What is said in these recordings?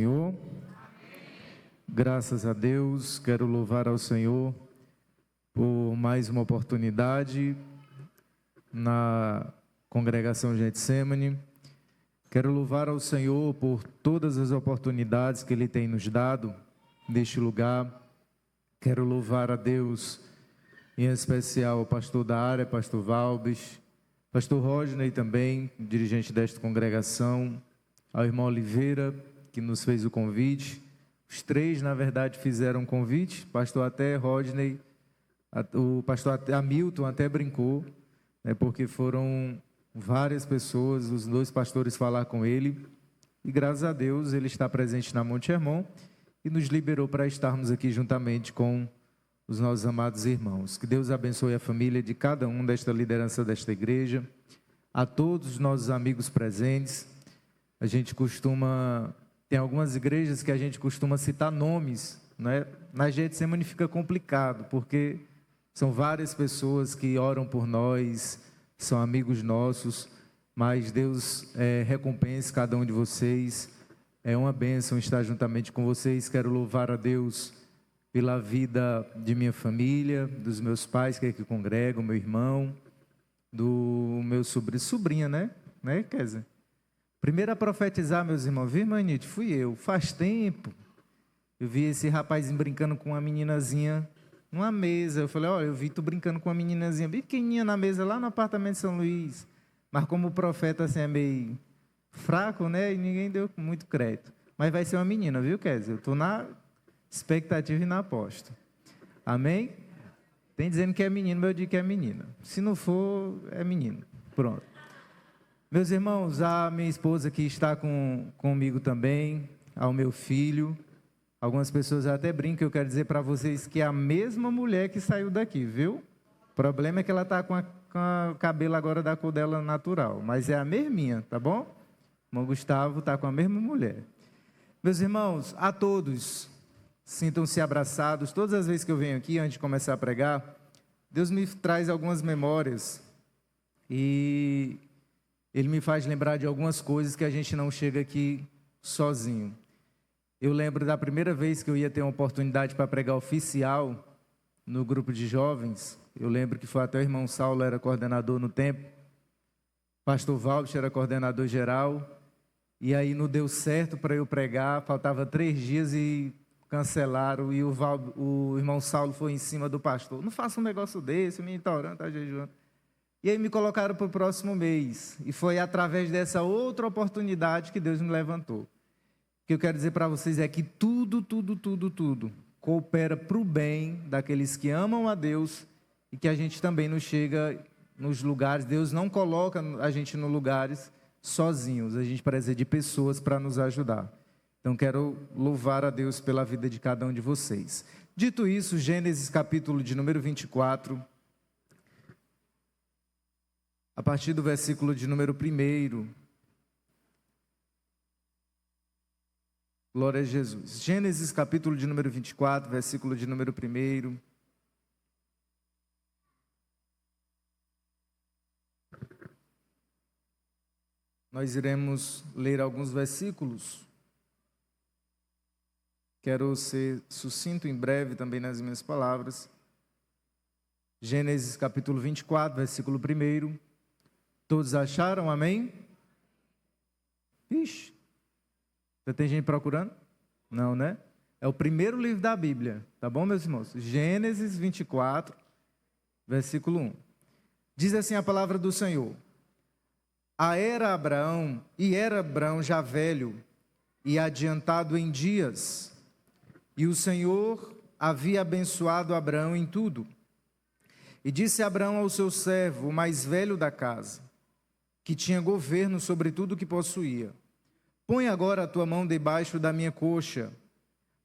Senhor, graças a Deus, quero louvar ao Senhor por mais uma oportunidade na congregação Getsemane. Quero louvar ao Senhor por todas as oportunidades que Ele tem nos dado neste lugar. Quero louvar a Deus, em especial o pastor da área, pastor Valbes, pastor Rodney também, dirigente desta congregação, ao irmão Oliveira, que nos fez o convite. Os três, na verdade, fizeram o convite. Pastor até Rodney, o pastor Hamilton até brincou, né, porque foram várias pessoas, os dois pastores falar com ele. E graças a Deus ele está presente na Monte Hermon e nos liberou para estarmos aqui juntamente com os nossos amados irmãos. Que Deus abençoe a família de cada um desta liderança desta igreja, a todos os nossos amigos presentes. A gente costuma... Tem algumas igrejas que a gente costuma citar nomes, né? Na Getsemane fica complicado, porque são várias pessoas que oram por nós, são amigos nossos, mas Deus recompense cada um de vocês. É uma bênção estar juntamente com vocês. Quero louvar a Deus pela vida de minha família, dos meus pais que aqui congregam, meu irmão, do meu sobrinha, né? Quer dizer, primeiro a profetizar, meus irmãos, viu, Manite? Fui eu. Faz tempo. Eu vi esse rapazinho brincando com uma meninazinha numa mesa. Eu falei, olha, eu vi tu brincando com uma meninazinha bem pequenininha na mesa lá no apartamento de São Luís. Mas como o profeta assim é meio fraco, né? E ninguém deu muito crédito. Mas vai ser uma menina, viu, Kézia? Eu estou na expectativa e na aposta. Amém? Tem dizendo que é menino, mas eu digo que é menina. Se não for, é menino. Pronto. Meus irmãos, a minha esposa aqui está comigo também, ao meu filho. Algumas pessoas até brincam, eu quero dizer para vocês que é a mesma mulher que saiu daqui, viu? O problema é que ela está com o cabelo agora da cor dela natural, mas é a mesminha, tá bom? O irmão Gustavo está com a mesma mulher. Meus irmãos, a todos, sintam-se abraçados. Todas as vezes que eu venho aqui, antes de começar a pregar, Deus me traz algumas memórias e Ele me faz lembrar de algumas coisas que a gente não chega aqui sozinho. Eu lembro da primeira vez que eu ia ter uma oportunidade para pregar oficial no grupo de jovens. Eu lembro que foi até o irmão Saulo, era coordenador no tempo. Pastor Valbes era coordenador geral. E aí não deu certo para eu pregar, faltava 3 dias e cancelaram. E o irmão Saulo foi em cima do pastor. Não faça um negócio desse, o menino está orando, está jejuando. E aí me colocaram para o próximo mês. E foi através dessa outra oportunidade que Deus me levantou. O que eu quero dizer para vocês é que tudo coopera para o bem daqueles que amam a Deus e que a gente também não chega nos lugares. Deus não coloca a gente nos lugares sozinhos. A gente precisa de pessoas para nos ajudar. Então quero louvar a Deus pela vida de cada um de vocês. Dito isso, Gênesis capítulo de número 24... a partir do versículo de número 1. Glória a Jesus. Gênesis capítulo de número 24, versículo de número 1. Nós iremos ler alguns versículos. Quero ser sucinto em breve também nas minhas palavras. Gênesis capítulo 24, versículo 1. Todos acharam? Amém? Ixi, já tem gente procurando? Não, né? É o primeiro livro da Bíblia, tá bom, meus irmãos? Gênesis 24, versículo 1. Diz assim a palavra do Senhor: era Abraão já velho e adiantado em dias, e o Senhor havia abençoado Abraão em tudo. E disse Abraão ao seu servo, o mais velho da casa, que tinha governo sobre tudo o que possuía: põe agora a tua mão debaixo da minha coxa,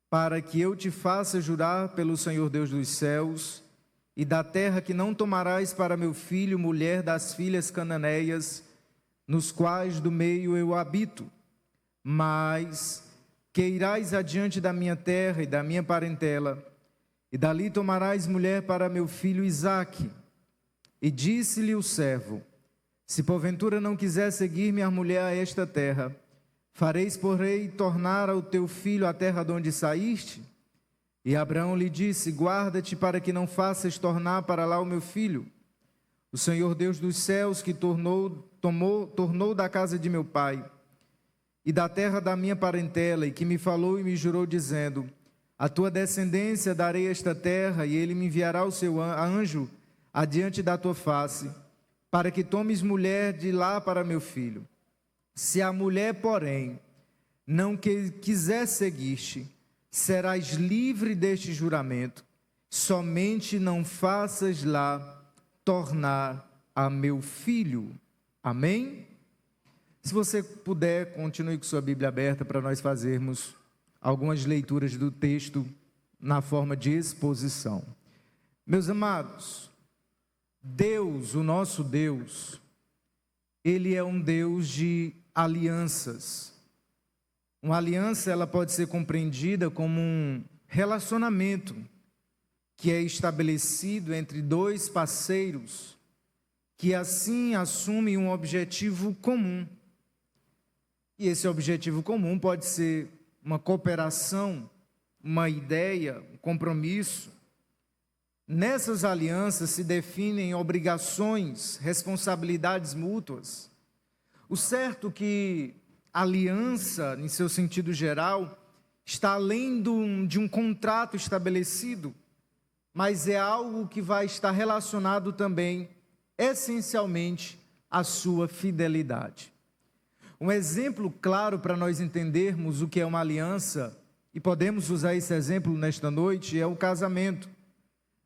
para que eu te faça jurar pelo Senhor Deus dos céus e da terra, que não tomarás para meu filho mulher das filhas cananeias, nos quais do meio eu habito, mas que irás adiante da minha terra e da minha parentela, e dali tomarás mulher para meu filho Isaque. E disse-lhe o servo: se porventura não quiser seguir minha mulher a esta terra, Fareis, porém, tornar ao teu filho a terra de onde saíste? E Abraão lhe disse: guarda-te para que não faças tornar para lá o meu filho. O Senhor Deus dos céus, que tornou da casa de meu pai e da terra da minha parentela, e que me falou e me jurou, dizendo: a tua descendência darei esta terra, e ele me enviará o seu anjo adiante da tua face, para que tomes mulher de lá para meu filho. Se a mulher, porém, não quiser seguir-te, serás livre deste juramento, somente não faças lá tornar a meu filho. Amém? Se você puder, continue com sua Bíblia aberta para nós fazermos algumas leituras do texto na forma de exposição. Meus amados, Deus, o nosso Deus, Ele é um Deus de alianças. Uma aliança, ela pode ser compreendida como um relacionamento que é estabelecido entre dois parceiros que assim assumem um objetivo comum. E esse objetivo comum pode ser uma cooperação, uma ideia, um compromisso. Nessas alianças se definem obrigações, responsabilidades mútuas. O certo é que a aliança, em seu sentido geral, está além de um contrato estabelecido, mas é algo que vai estar relacionado também, essencialmente, à sua fidelidade. Um exemplo claro para nós entendermos o que é uma aliança, e podemos usar esse exemplo nesta noite, é o casamento.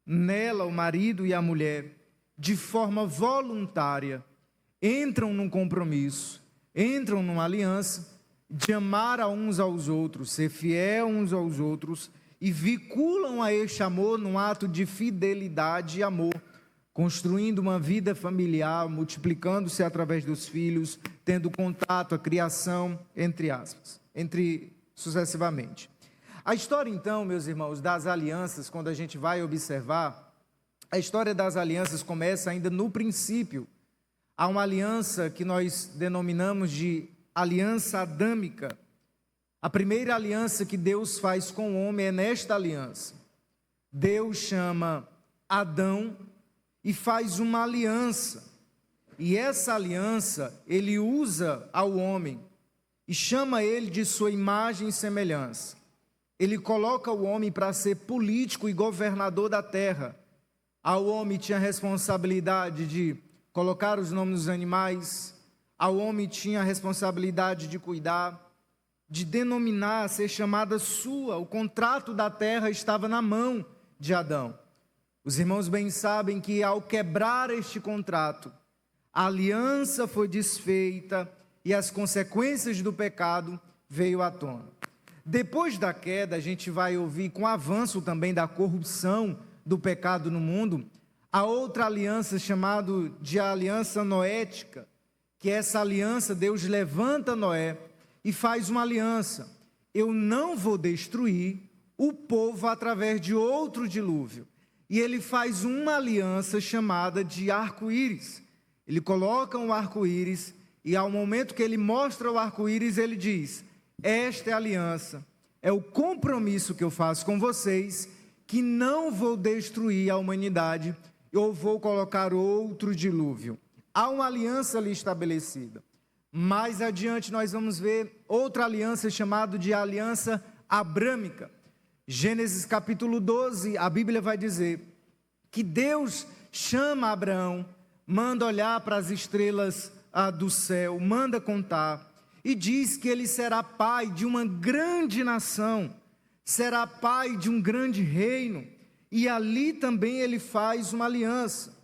Nela, o marido e a mulher, de forma voluntária, entram num compromisso, entram numa aliança, de amar a uns aos outros, ser fiel uns aos outros, e vinculam a este amor num ato de fidelidade e amor, construindo uma vida familiar, multiplicando-se através dos filhos, tendo contato, a criação, sucessivamente. A história então, meus irmãos, das alianças, quando a gente vai observar, a história das alianças começa ainda no princípio. Há uma aliança que nós denominamos de aliança adâmica. A primeira aliança que Deus faz com o homem é nesta aliança. Deus chama Adão e faz uma aliança, e essa aliança ele usa ao homem e chama ele de sua imagem e semelhança. Ele coloca o homem para ser político e governador da terra. Ao homem tinha a responsabilidade de colocar os nomes dos animais, ao homem tinha a responsabilidade de cuidar, de denominar, ser chamada sua. O contrato da terra estava na mão de Adão. Os irmãos bem sabem que ao quebrar este contrato, a aliança foi desfeita e as consequências do pecado veio à tona. Depois da queda, a gente vai ouvir, com o avanço também da corrupção do pecado no mundo, a outra aliança chamada de aliança noética, que essa aliança, Deus levanta Noé e faz uma aliança. Eu não vou destruir o povo através de outro dilúvio. E ele faz uma aliança chamada de arco-íris. Ele coloca um arco-íris e ao momento que ele mostra o arco-íris, ele diz: esta é a aliança, é o compromisso que eu faço com vocês, que não vou destruir a humanidade, eu vou colocar outro dilúvio. Há uma aliança ali estabelecida. Mais adiante nós vamos ver outra aliança chamada de aliança abrâmica. Gênesis capítulo 12, a Bíblia vai dizer que Deus chama Abraão, manda olhar para as estrelas do céu, manda contar, e diz que ele será pai de uma grande nação, será pai de um grande reino, e ali também ele faz uma aliança.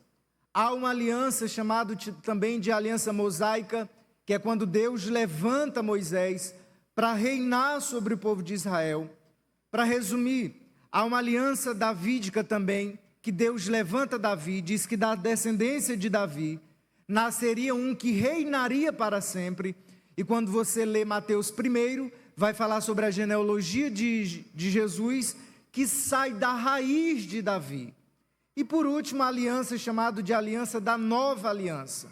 Há uma aliança chamada também de aliança mosaica, que é quando Deus levanta Moisés para reinar sobre o povo de Israel. Para resumir, há uma aliança davídica também, que Deus levanta Davi, diz que da descendência de Davi nasceria um que reinaria para sempre. E quando você lê Mateus 1, vai falar sobre a genealogia de Jesus, que sai da raiz de Davi. E por último, a aliança chamada de aliança da nova aliança,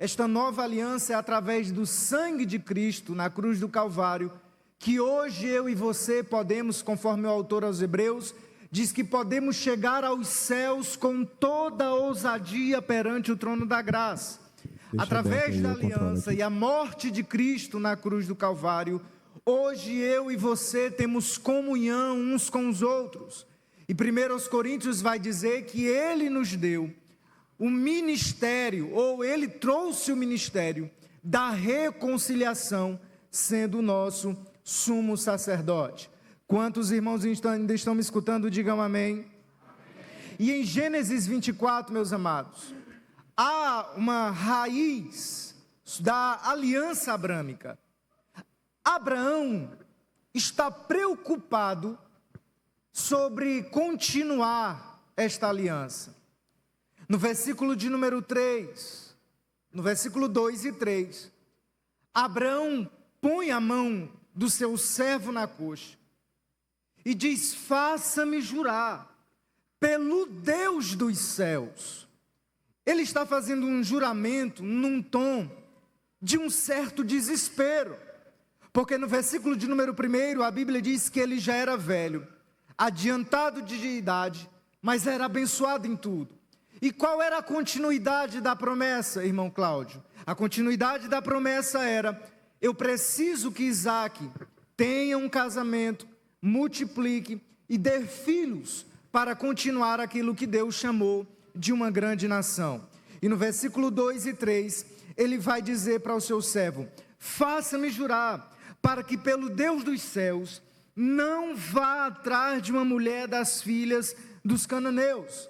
Esta nova aliança é através do sangue de Cristo na cruz do Calvário, que hoje eu e você podemos, conforme o autor aos Hebreus, diz que podemos chegar aos céus com toda a ousadia perante o trono da graça. Através da aliança e a morte de Cristo na cruz do Calvário, hoje eu e você temos comunhão uns com os outros. E 1 Coríntios vai dizer que Ele nos deu o ministério, ou Ele trouxe o ministério da reconciliação, sendo o nosso sumo sacerdote. Quantos irmãos ainda estão me escutando, digam amém. Amém. E em Gênesis 24, meus amados, há uma raiz da aliança abrâmica. Abraão está preocupado sobre continuar esta aliança. No versículo de número 3, no versículo 2 e 3, Abraão põe a mão do seu servo na coxa e diz: faça-me jurar pelo Deus dos céus. Ele está fazendo um juramento num tom de um certo desespero, porque no versículo de número 1, a Bíblia diz que ele já era velho, adiantado de idade, mas era abençoado em tudo. E qual era a continuidade da promessa, irmão Cláudio? A continuidade da promessa era: eu preciso que Isaac tenha um casamento, multiplique e dê filhos para continuar aquilo que Deus chamou de uma grande nação. E no versículo 2 e 3, ele vai dizer para o seu servo: faça-me jurar, para que pelo Deus dos céus não vá atrás de uma mulher das filhas dos cananeus.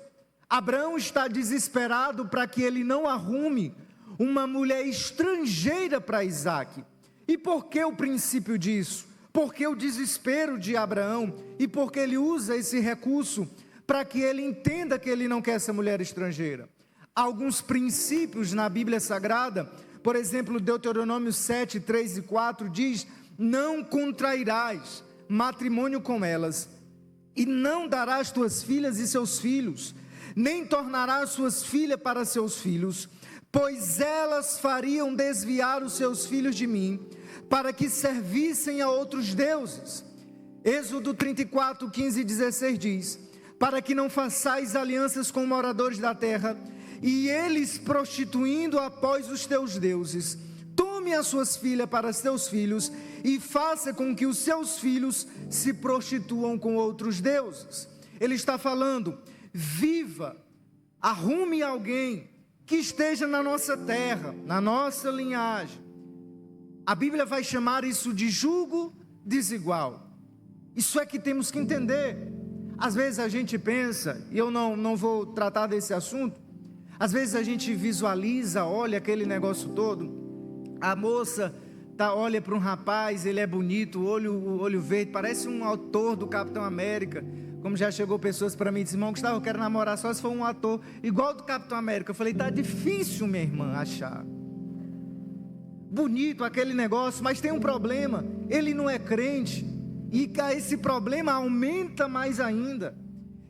Abraão está desesperado para que ele não arrume uma mulher estrangeira para Isaac. E por que o princípio disso? Por que o desespero de Abraão? E por que ele usa esse recurso para que ele entenda que ele não quer essa mulher estrangeira? Há alguns princípios na Bíblia Sagrada, por exemplo, Deuteronômio 7, 3 e 4 diz: não contrairás matrimônio com elas, e não darás tuas filhas e seus filhos, nem tornarás suas filhas para seus filhos, pois elas fariam desviar os seus filhos de mim, para que servissem a outros deuses. Êxodo 34, 15 e 16 diz: para que não façais alianças com moradores da terra, e eles prostituindo após os teus deuses, tome as suas filhas para seus filhos, e faça com que os seus filhos se prostituam com outros deuses. Ele está falando: viva, arrume alguém que esteja na nossa terra, na nossa linhagem. A Bíblia vai chamar isso de jugo desigual. Isso é que temos que entender. Às vezes a gente pensa, e eu não vou tratar desse assunto, às vezes a gente visualiza, olha aquele negócio todo, a moça olha para um rapaz, ele é bonito, olho verde, parece um ator do Capitão América. Como já chegou pessoas para mim e disseram: irmão Gustavo, eu quero namorar só se for um ator igual do Capitão América. Eu falei: tá difícil, minha irmã, achar. Bonito aquele negócio, mas tem um problema: ele não é crente, e esse problema aumenta mais ainda.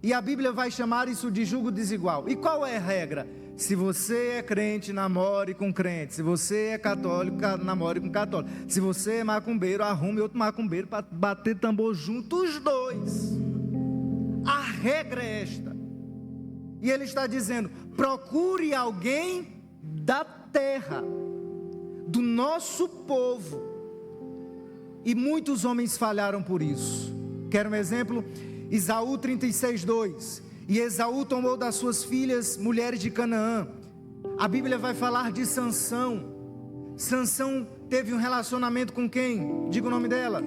E a Bíblia vai chamar isso de jugo desigual. E qual é a regra? Se você é crente, namore com crente. Se você é católico, namore com católico. Se você é macumbeiro, arrume outro macumbeiro para bater tambor junto os dois. A regra é esta. E ele está dizendo: procure alguém da terra, do nosso povo. E muitos homens falharam por isso. Quer um exemplo? Esaú 36, 2. E Esaú tomou das suas filhas mulheres de Canaã. A Bíblia vai falar de Sansão. Sansão teve um relacionamento com quem? Diga o nome dela: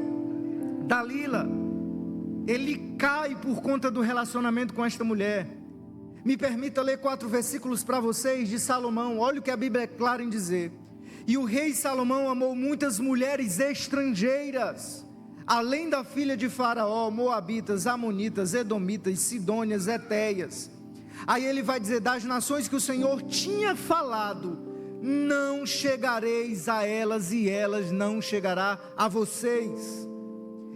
Dalila. Ele cai por conta do relacionamento com esta mulher. Me permita ler 4 versículos para vocês de Salomão. Olha o que a Bíblia é clara em dizer: e o rei Salomão amou muitas mulheres estrangeiras, além da filha de Faraó, moabitas, amonitas, edomitas, sidônias, etéias. Aí ele vai dizer: das nações que o Senhor tinha falado, não chegareis a elas, e elas não chegará a vocês.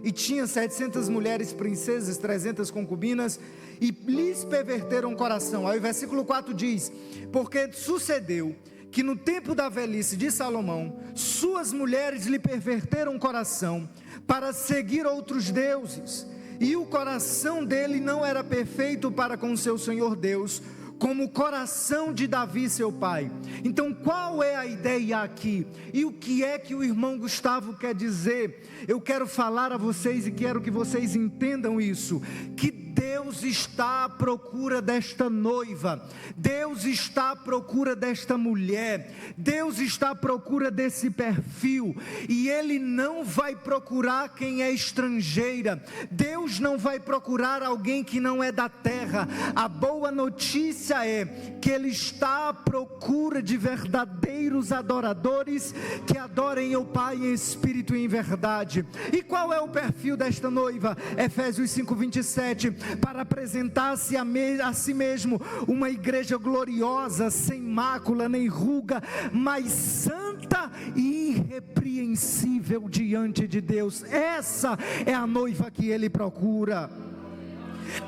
E tinha 700 mulheres princesas, 300 concubinas, e lhes perverteram o coração. Aí o versículo 4 diz: porque sucedeu que no tempo da velhice de Salomão, suas mulheres lhe perverteram o coração para seguir outros deuses, e o coração dele não era perfeito para com o seu Senhor Deus, como o coração de Davi seu pai. Então qual é a ideia aqui? E o que é que o irmão Gustavo quer dizer? Eu quero falar a vocês e quero que vocês entendam isso, que Deus está à procura desta noiva, Deus está à procura desta mulher, Deus está à procura desse perfil, e Ele não vai procurar quem é estrangeira, Deus não vai procurar alguém que não é da terra. A boa notícia é que Ele está à procura de verdadeiros adoradores, que adorem o Pai em espírito e em verdade. E qual é o perfil desta noiva? Efésios 5:27, para apresentar-se a si mesmo uma igreja gloriosa, sem mácula nem ruga, mas santa e irrepreensível diante de Deus. Essa é a noiva que Ele procura.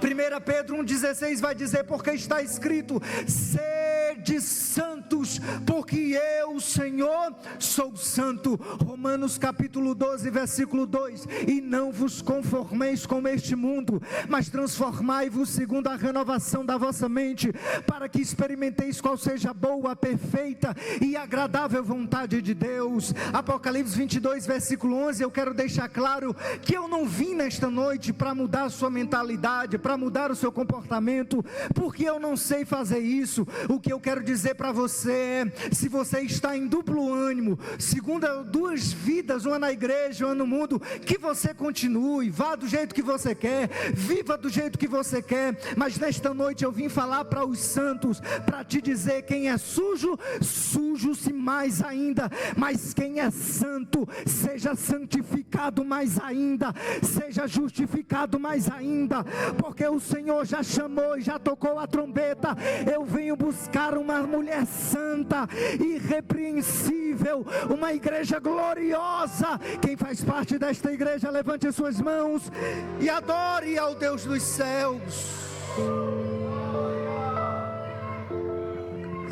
1 Pedro 1,16 vai dizer, porque está escrito: sede santos, porque eu, Senhor, sou santo. Romanos capítulo 12, versículo 2, e não vos conformeis com este mundo, mas transformai-vos segundo a renovação da vossa mente, para que experimenteis qual seja a boa, perfeita e agradável vontade de Deus. Apocalipse 22, versículo 11, eu quero deixar claro que eu não vim nesta noite para mudar a sua mentalidade, para mudar o seu comportamento, porque eu não sei fazer isso. O que eu quero dizer para você é, se você está em duplo ânimo, segundo duas vidas, uma na igreja, uma no mundo, que você continue, vá do jeito que você quer, viva do jeito que você quer, mas nesta noite eu vim falar para os santos, para te dizer, quem é sujo, sujo-se mais ainda, mas quem é santo, seja santificado mais ainda, seja justificado mais ainda, porque o Senhor já chamou e já tocou a trombeta. Eu venho buscar uma mulher santa, irrepreensível, uma igreja gloriosa. Quem faz parte desta igreja, levante suas mãos e adore ao Deus dos céus.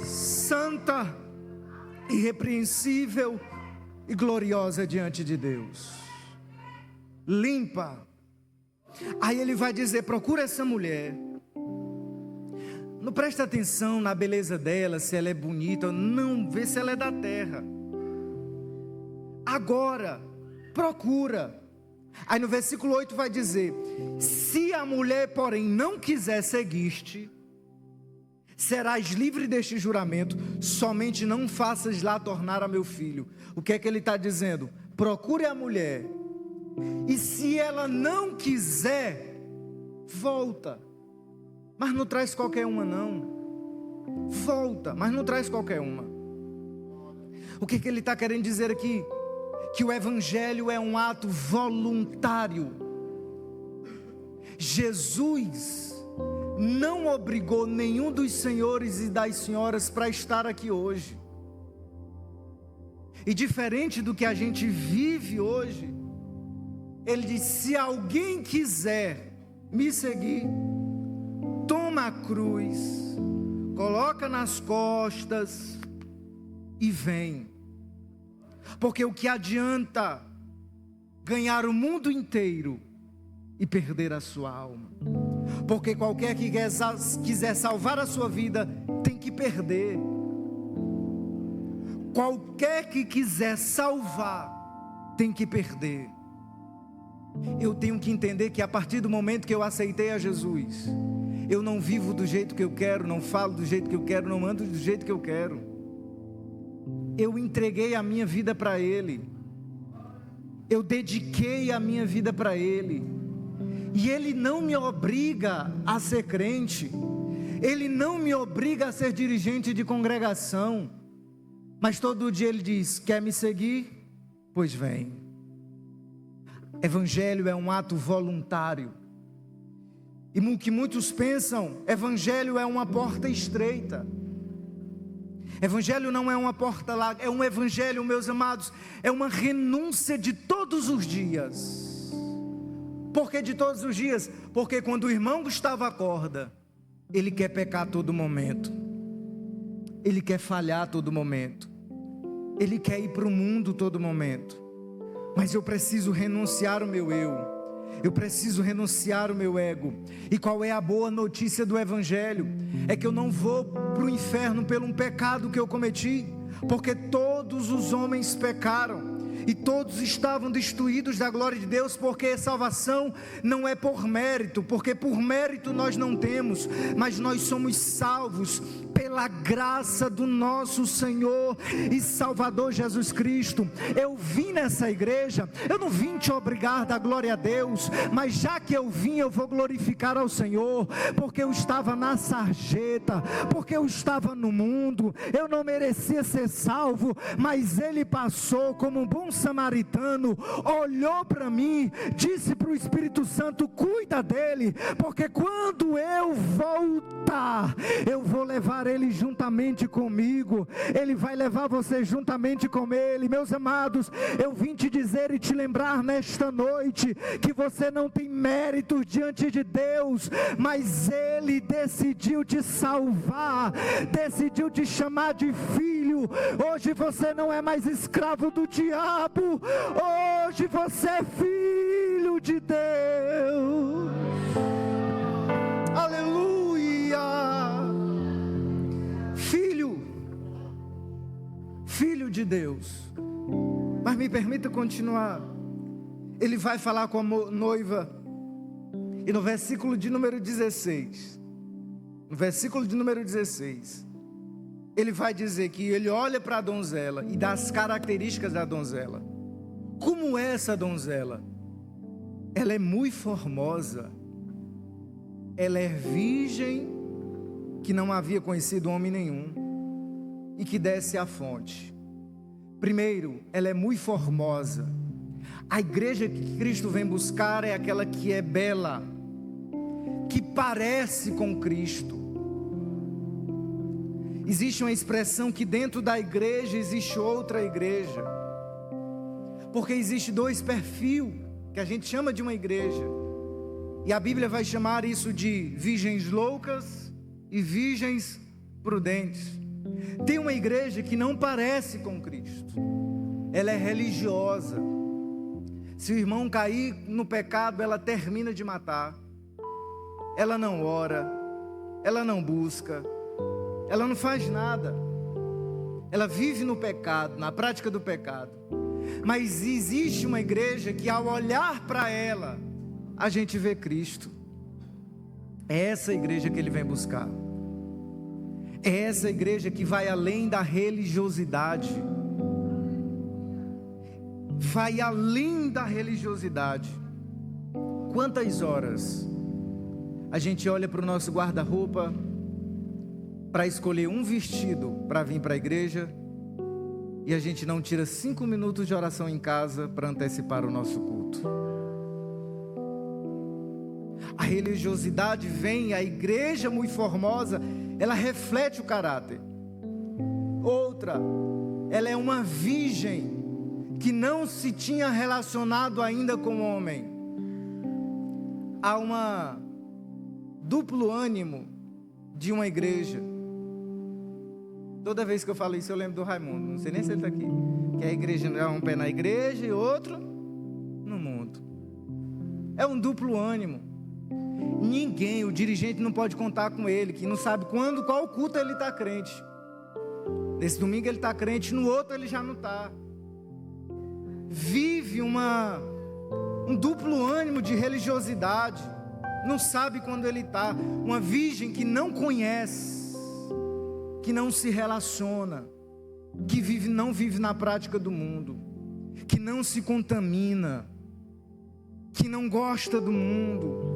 Santa, irrepreensível e gloriosa diante de Deus, limpa. Aí ele vai dizer, procura essa mulher, não presta atenção na beleza dela, se ela é bonita, não vê se ela é da terra. Agora, procura. Aí no versículo 8 vai dizer, se a mulher porém não quiser seguir-te, serás livre deste juramento, somente não faças lá tornar a meu filho. O que é que ele está dizendo? Procure a mulher, e se ela não quiser, volta, mas não traz qualquer uma não. Volta, mas não traz qualquer uma. O que ele está querendo dizer aqui? Que o evangelho é um ato voluntário. Jesus não obrigou nenhum dos senhores e das senhoras para estar aqui hoje. E diferente do que a gente vive hoje, ele diz, se alguém quiser me seguir, toma a cruz, coloca nas costas e vem. Porque o que adianta ganhar o mundo inteiro e perder a sua alma? Porque qualquer que quiser salvar a sua vida tem que perder. Qualquer que quiser salvar tem que perder. Eu tenho que entender que a partir do momento que eu aceitei a Jesus, eu não vivo do jeito que eu quero, não falo do jeito que eu quero, não ando do jeito que eu quero. Eu entreguei a minha vida para Ele, eu dediquei a minha vida para Ele, e Ele não me obriga a ser crente, Ele não me obriga a ser dirigente de congregação, mas todo dia Ele diz, quer me seguir? Pois vem. Evangelho é um ato voluntário, e o que muitos pensam, evangelho é uma porta estreita. Evangelho não é uma porta larga, é um evangelho, meus amados, é uma renúncia de todos os dias. Por que de todos os dias? Porque quando o irmão Gustavo acorda, ele quer pecar a todo momento, ele quer falhar a todo momento, ele quer ir para o mundo todo momento, mas eu preciso renunciar o meu eu preciso renunciar o meu ego. E qual é a boa notícia do Evangelho? É que eu não vou para o inferno pelo um pecado que eu cometi, porque todos os homens pecaram, e todos estavam destituídos da glória de Deus, porque salvação não é por mérito, porque por mérito nós não temos, mas nós somos salvos pela graça do nosso Senhor e Salvador Jesus Cristo. Eu vim nessa igreja, eu não vim te obrigar a dar glória a Deus, mas já que eu vim, eu vou glorificar ao Senhor, porque eu estava na sarjeta, porque eu estava no mundo, eu não merecia ser salvo, mas Ele passou como um bom samaritano, olhou para mim, disse para o Espírito Santo: cuida dele, porque quando eu voltar, eu vou levar ele juntamente comigo, ele vai levar você juntamente com ele. Meus amados, eu vim te dizer e te lembrar nesta noite, que você não tem mérito diante de Deus, mas Ele decidiu te salvar, decidiu te chamar de filho. Hoje você não é mais escravo do diabo, hoje você é filho de Deus. Aleluia! Filho de Deus. Mas me permita continuar. Ele vai falar com a noiva, e no versículo de número 16, ele vai dizer que ele olha para a donzela e dá as características da donzela. Como é essa donzela? Ela é muito formosa, ela é virgem, que não havia conhecido homem nenhum, e que desce à fonte. Primeiro, ela é muito formosa. A igreja que Cristo vem buscar é aquela que é bela, que parece com Cristo. Existe uma expressão que dentro da igreja existe outra igreja, porque existe dois perfis que a gente chama de uma igreja, e a Bíblia vai chamar isso de virgens loucas e virgens prudentes. Tem uma igreja que não parece com Cristo, ela é religiosa. Se o irmão cair no pecado, ela termina de matar. Ela não ora, ela não busca, ela não faz nada. Ela vive no pecado, na prática do pecado. Mas existe uma igreja que, ao olhar para ela, a gente vê Cristo. É essa igreja que ele vem buscar. É essa igreja que vai além da religiosidade. Vai além da religiosidade. Quantas horas a gente olha para o nosso guarda-roupa para escolher um vestido para vir para a igreja, e a gente não tira 5 minutos de oração em casa para antecipar o nosso culto? A religiosidade vem, a igreja muito formosa, ela reflete o caráter. Outra, ela é uma virgem que não se tinha relacionado ainda com o homem. Há um duplo ânimo de uma igreja. Toda vez que eu falo isso eu lembro do Raimundo, não sei nem se ele está aqui, que a igreja é um pé na igreja e outro no mundo. É um duplo ânimo. Ninguém, o dirigente não pode contar com ele, que não sabe qual culto ele está crente. Nesse domingo ele está crente, no outro ele já não está. Vive um duplo ânimo de religiosidade, não sabe quando ele está. Uma virgem que não conhece, que não se relaciona, que não vive na prática do mundo, que não se contamina, que não gosta do mundo,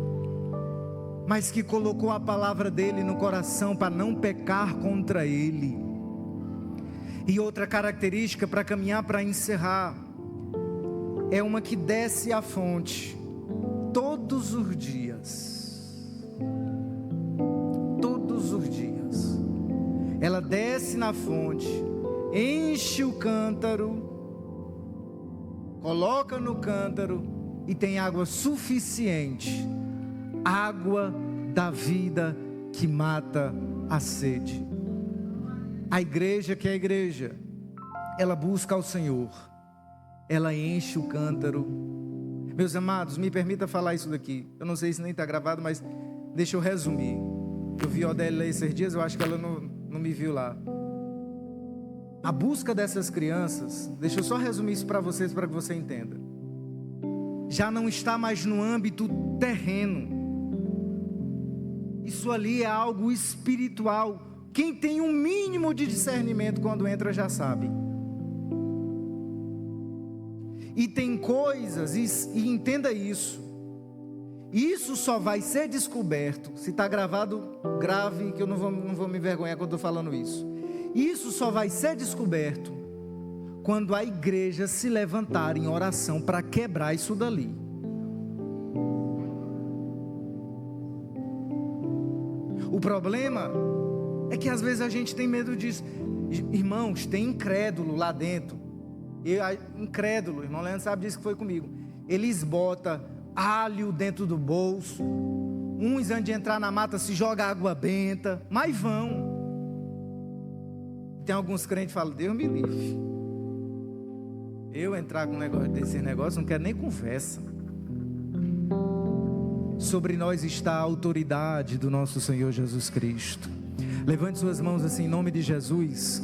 mas que colocou a palavra dele no coração para não pecar contra ele. E outra característica, para caminhar, para encerrar, é uma que desce à fonte todos os dias. Todos os dias ela desce na fonte, enche o cântaro, coloca no cântaro e tem água suficiente, água da vida que mata a sede. A igreja que é a igreja, ela busca ao Senhor, ela enche o cântaro. Meus amados, me permita falar isso daqui. Eu não sei se nem está gravado, mas deixa eu resumir. Eu vi a Odélia esses dias, eu acho que ela não me viu lá. A busca dessas crianças, deixa eu só resumir isso para vocês, para que você entenda. Já não está mais no âmbito terreno. Isso ali é algo espiritual. Quem tem um mínimo de discernimento quando entra já sabe. E tem coisas, e entenda isso. Isso só vai ser descoberto. Se está gravado, grave, que eu não vou me envergonhar quando estou falando isso. Isso só vai ser descoberto quando a igreja se levantar em oração para quebrar isso dali. O problema é que às vezes a gente tem medo disso. Irmãos, tem incrédulo lá dentro. Incrédulo, irmão Leandro sabe disso que foi comigo. Eles botam alho dentro do bolso. Uns antes de entrar na mata se joga água benta, mas vão. Tem alguns crentes que falam, Deus me livre. Eu entrar com desse negócio, não quero nem conversa. Sobre nós está a autoridade do nosso Senhor Jesus Cristo. Levante suas mãos assim em nome de Jesus.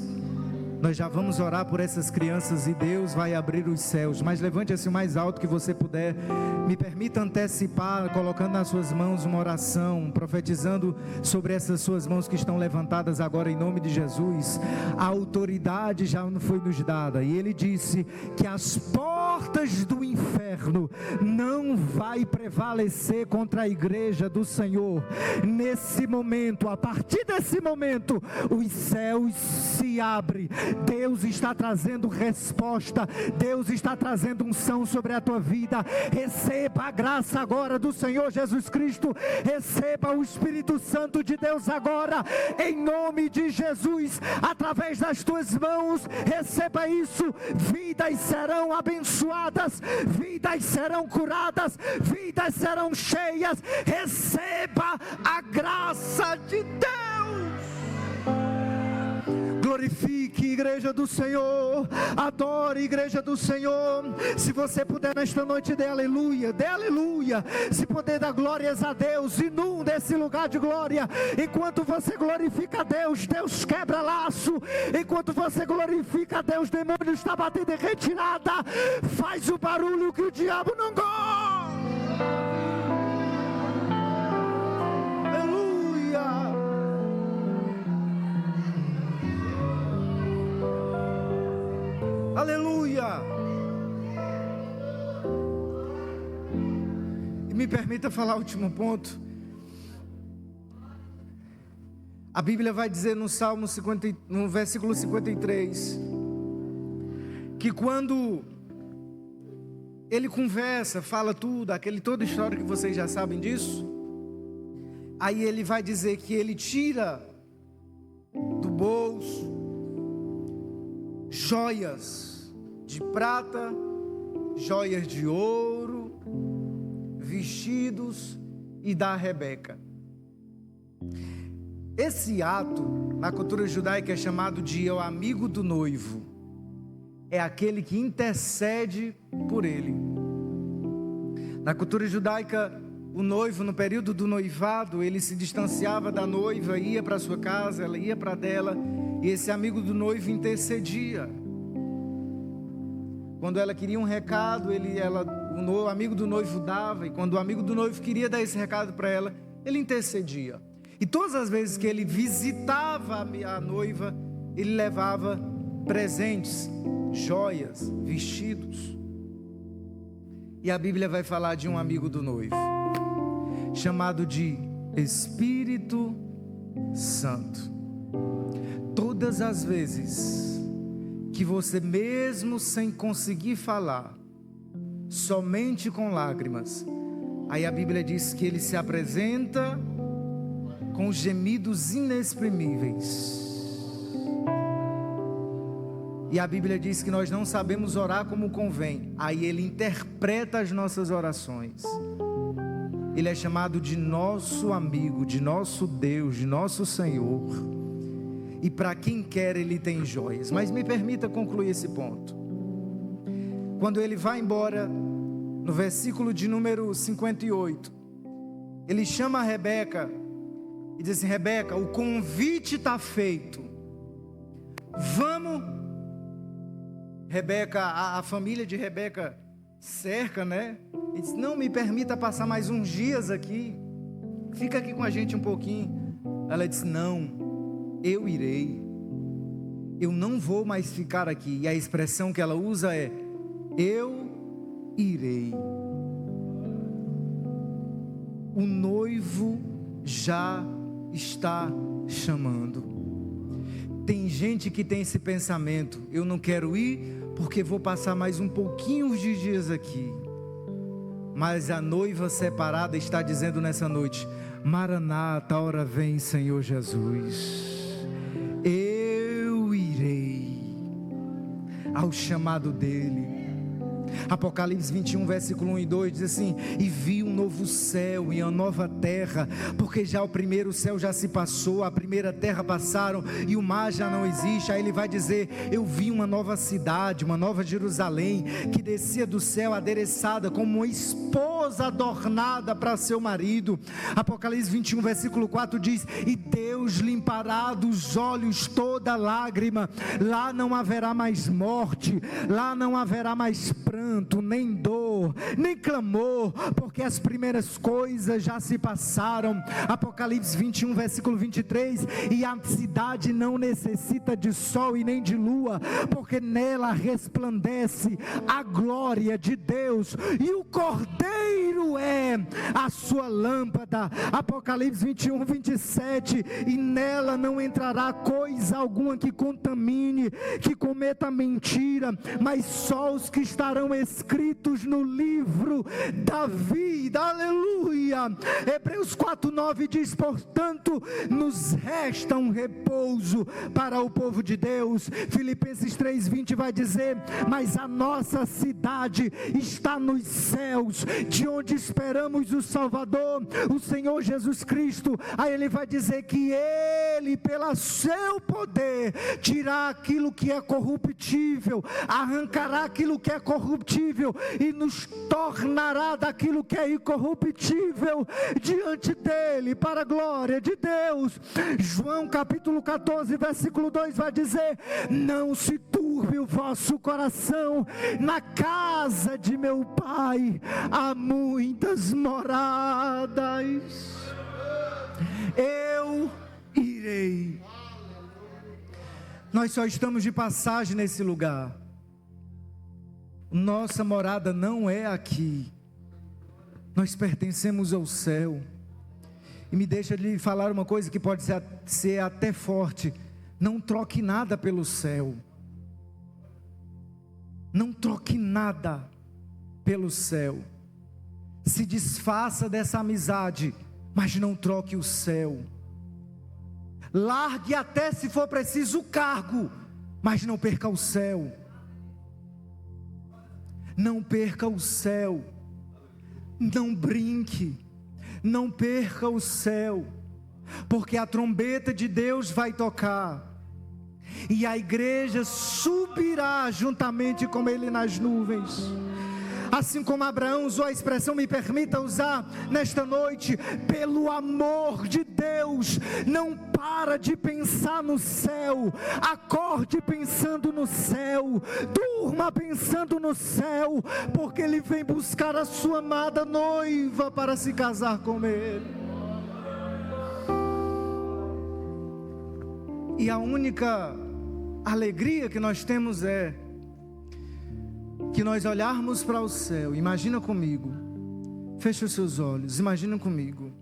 Nós já vamos orar por essas crianças e Deus vai abrir os céus. Mas levante assim o mais alto que você puder. Me permita antecipar, colocando nas suas mãos uma oração, profetizando sobre essas suas mãos que estão levantadas agora em nome de Jesus. A autoridade já foi nos dada. E Ele disse que as portas do inferno não vai prevalecer contra a igreja do Senhor. Nesse momento, a partir desse momento, os céus se abrem. Deus está trazendo resposta. Deus está trazendo unção sobre a tua vida. Receba a graça agora do Senhor Jesus Cristo. Receba o Espírito Santo de Deus agora, em nome de Jesus, através das tuas mãos. Receba isso. Vidas serão abençoadas, vidas serão curadas, vidas serão cheias. Receba a graça de Deus. Glorifique, igreja do Senhor. Adore, igreja do Senhor. Se você puder nesta noite, dê aleluia, dê aleluia. Se puder dar glórias a Deus, inunda esse lugar de glória. Enquanto você glorifica a Deus, Deus quebra laço. Enquanto você glorifica a Deus, demônio está batendo em retirada. Faz o barulho que o diabo não gosta. Aleluia. E me permita falar o último ponto. A Bíblia vai dizer no Salmo 50, no versículo 53, que quando ele conversa, fala tudo, toda a história que vocês já sabem disso, aí ele vai dizer que ele tira do bolso joias de prata, joias de ouro, vestidos, e dá a Rebeca. Esse ato, na cultura judaica, é chamado de o amigo do noivo. É aquele que intercede por ele. Na cultura judaica, o noivo, no período do noivado, ele se distanciava da noiva, ia para sua casa, ela ia para dela, e esse amigo do noivo intercedia. Quando ela queria um recado, o amigo do noivo dava, e quando o amigo do noivo queria dar esse recado para ela, ele intercedia. E todas as vezes que ele visitava a noiva, ele levava presentes, joias, vestidos. E a Bíblia vai falar de um amigo do noivo, chamado de Espírito Santo. Todas as vezes que você, mesmo sem conseguir falar, somente com lágrimas, aí a Bíblia diz que ele se apresenta com gemidos inexprimíveis. E a Bíblia diz que nós não sabemos orar como convém. Aí ele interpreta as nossas orações. Ele é chamado de nosso amigo, de nosso Deus, de nosso Senhor. e para quem quer ele tem joias. Mas me permita concluir esse ponto. Quando ele vai embora, no versículo de número 58, ele chama a Rebeca e diz assim: Rebeca, o convite está feito, vamos. Rebeca, a família de Rebeca cerca, né? E diz: não, me permita passar mais uns dias aqui, fica aqui com a gente um pouquinho. Ela disse: não, eu irei, eu não vou mais ficar aqui. E a expressão que ela usa é: eu irei. O noivo já está chamando. Tem gente que tem esse pensamento: eu não quero ir porque vou passar mais um pouquinho de dias aqui. Mas a noiva separada está dizendo nessa noite: Maranata, a hora vem, Senhor Jesus. Eu irei ao chamado dele. Apocalipse 21, versículo 1 e 2 diz assim: e vi um novo céu e uma nova terra, porque já o primeiro céu já se passou, a primeira terra passaram e o mar já não existe. Aí ele vai dizer: eu vi uma nova cidade, uma nova Jerusalém, que descia do céu adereçada como uma esposa adornada para seu marido. Apocalipse 21, versículo 4 diz: e Deus limpará dos olhos toda lágrima. Lá não haverá mais morte, lá não haverá mais pranto, nem dor, nem clamor, porque as primeiras coisas já se passaram. Apocalipse 21, versículo 23: e a cidade não necessita de sol e nem de lua, porque nela resplandece a glória de Deus, e o Cordeiro é a sua lâmpada. Apocalipse 21, 27: e nela não entrará coisa alguma que contamine, que cometa mentira, mas só os que estarão escritos no livro da vida. Aleluia. Hebreus 4:9 diz: portanto nos resta um repouso para o povo de Deus. Filipenses 3:20 vai dizer: mas a nossa cidade está nos céus, de onde esperamos o Salvador, o Senhor Jesus Cristo. Aí ele vai dizer que ele, pelo seu poder, tirará aquilo que é corruptível, arrancará aquilo que é corruptível e nos tornará daquilo que é incorruptível diante dele, para a glória de Deus. João capítulo 14, versículo 2 vai dizer: não se turbe o vosso coração, na casa de meu Pai há muitas moradas. Eu irei. Nós só estamos de passagem nesse lugar. Nossa morada não é aqui. Nós pertencemos ao céu. E me deixa lhe falar uma coisa que pode ser até forte: não troque nada pelo céu. Não troque nada pelo céu. Se desfaça dessa amizade, mas não troque o céu. Largue até, se for preciso, o cargo, mas não perca o céu. Não perca o céu. Não brinque. Não perca o céu, porque a trombeta de Deus vai tocar e a igreja subirá juntamente com ele nas nuvens. Assim como Abraão usou a expressão, me permita usar nesta noite: pelo amor de Deus, não para de pensar no céu, acorde pensando no céu, durma pensando no céu, porque ele vem buscar a sua amada noiva para se casar com ele. E a única alegria que nós temos é que nós olharmos para o céu. Imagina comigo, feche os seus olhos, imagina comigo,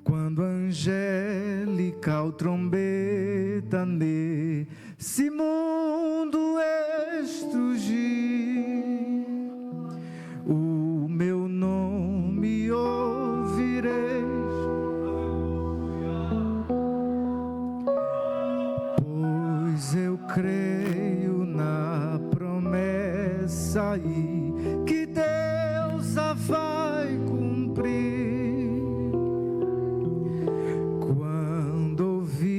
quando a angélica trombeta nesse mundo estrugir, o meu nome ouvireis, pois eu creio na promessa e que Deus a vai cumprir. Quando ouvi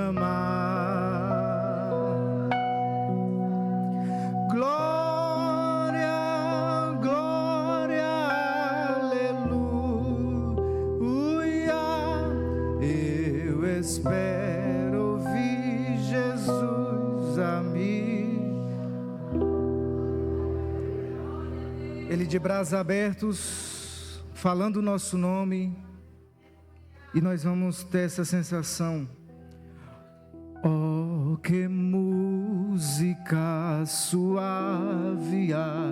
chamar. Glória, glória, aleluia. Eu espero ouvir Jesus a mim. Ele de braços abertos, falando o nosso nome, e nós vamos ter essa sensação. Oh, que música suave há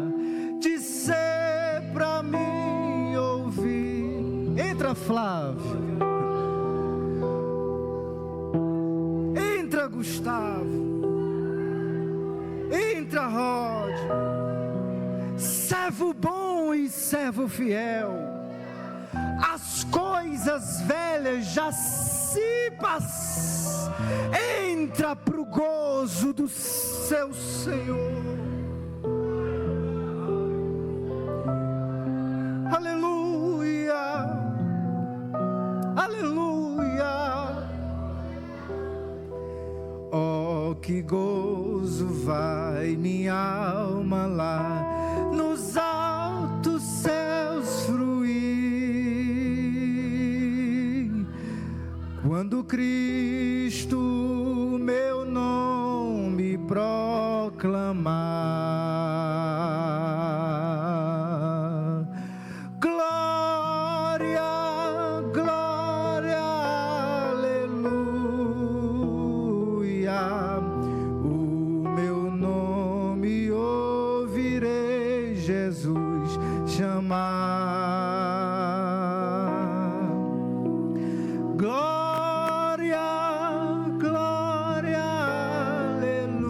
de ser pra mim ouvir. Entra, Flávio. Entra, Gustavo. Entra, Rod. Servo bom e servo fiel. As coisas velhas já se passam. Entra pro gozo do seu Senhor. Aleluia, aleluia. Oh, que gozo vai minha alma lá nos altos céus fruir, quando Cristo meu nome proclamar. Glória, glória, aleluia. O meu nome ouvirei Jesus chamar. Glória, glória, aleluia.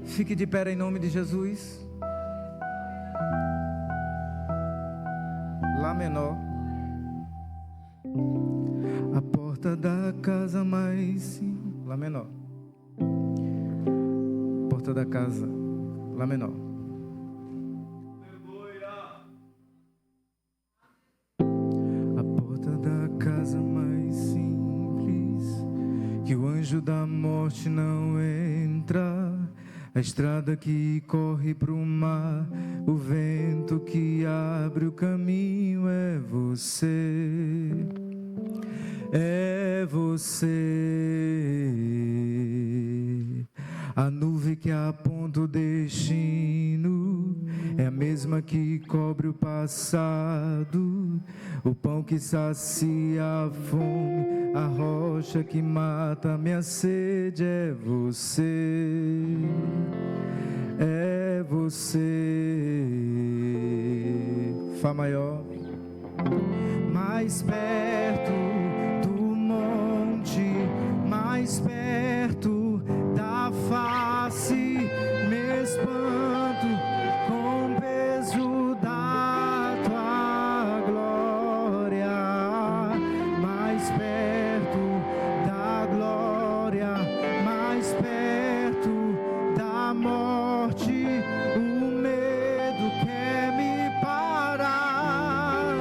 Fique de pé em nome de Jesus. Lá menor. A porta da casa mais sim. Lá menor. Porta da casa. Lá menor. A porta da casa mais simples, que o anjo da morte não entra. A estrada que corre pro mar, o vento que abre o caminho é você. É você. A nuvem que aponta o destino é a mesma que cobre o passado. O pão que sacia a fome, a rocha que mata a minha sede é você. É você. Fá maior. Mais perto do monte, mais perto da face, me espanto com o peso da tua glória. Mais perto da glória, mais perto da morte, o medo quer me parar.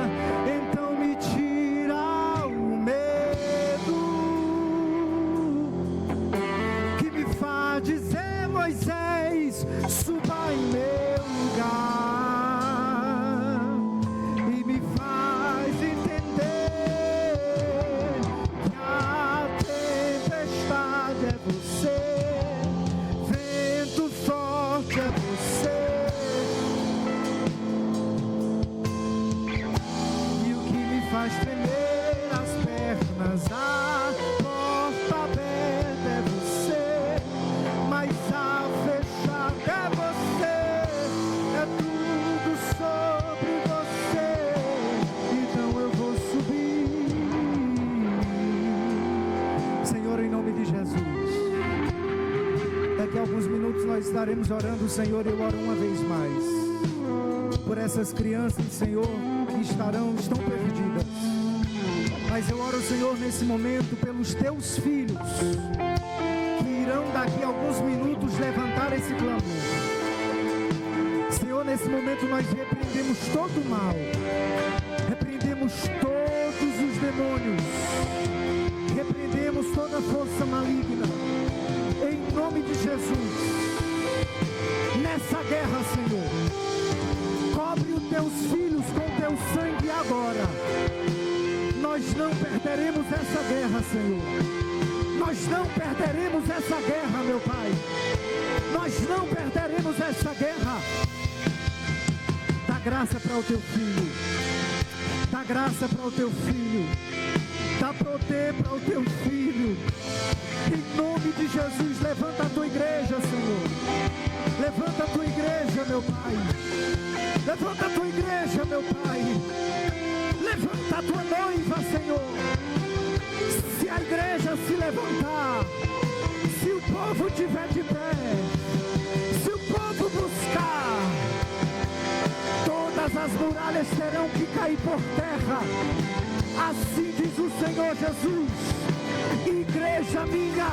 Então me tira o medo que me faz dizer: Moisés, suba em meu lugar, e me faz entender que a tempestade é você, vento forte é você, e o que me faz tremer as pernas, a porta aberta é você, mas a fechada é você, é tudo sobre você, então eu vou subir. Senhor, em nome de Jesus, daqui a alguns minutos nós estaremos orando, Senhor. Eu oro uma vez mais por essas crianças, Senhor, que estão perdidas. Mas eu oro, Senhor, nesse momento pelos teus filhos, que irão daqui a alguns minutos levantar esse clamor. nesse momento nós repreendemos todo o mal, repreendemos todos os demônios, repreendemos toda força maligna, em nome de Jesus. Nessa guerra, Senhor, cobre os teus filhos com teu sangue agora. Nós não perderemos essa guerra, Senhor. Nós não perderemos essa guerra, meu Pai. Nós não perderemos essa guerra. Dá graça para o teu filho. Dá graça para o teu filho. Dá poder para o teu filho. Em nome de Jesus, levanta a tua igreja, Senhor. Levanta a tua igreja, meu Pai. Levanta a tua igreja, meu Pai. Levanta a tua noiva, Senhor. Se a igreja se levantar, se o povo estiver de pé, se o povo buscar, todas as muralhas terão que cair por terra. Assim diz o Senhor Jesus. Igreja minha,